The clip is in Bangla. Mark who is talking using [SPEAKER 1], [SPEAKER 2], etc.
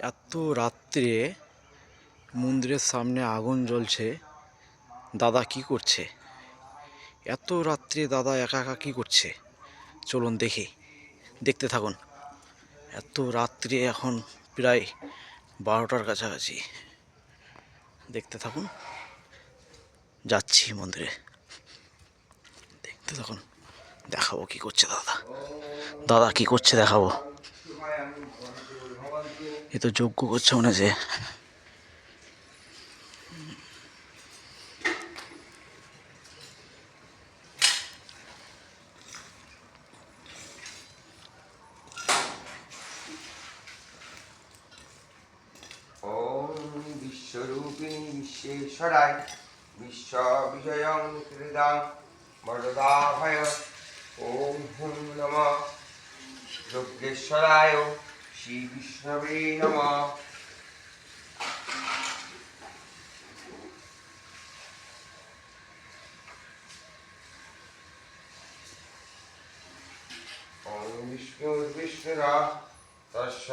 [SPEAKER 1] এত রাত্রে মন্দিরের সামনে আগুন জ্বলছে। দাদা কি করছে? এত রাত্রে দাদা একা একা কি করছে? চলুন দেখি, দেখতে থাকুন। এত রাত্রে এখন প্রায় 12টার কাছাকাছি। দেখতে থাকুন, যাচ্ছি মন্দিরে, দেখতে থাকুন। দেখাবো কি করছে দাদা। দাদা কি করছে দেখাবো। এ তো যজ্ঞ করছে মনে হচ্ছে।
[SPEAKER 2] ওম বিশ্বরূপিণী বিশ্বেশ্বরায় বিশ্ববিজয়ং হৃদাং বরদাভয়। ওম হুম নমঃ যজ্ঞেশ্বরায় শ্রী বিষ্ণবে নমঃ। ওম বিষ্ণুর্বিষ্ণুরা তস্য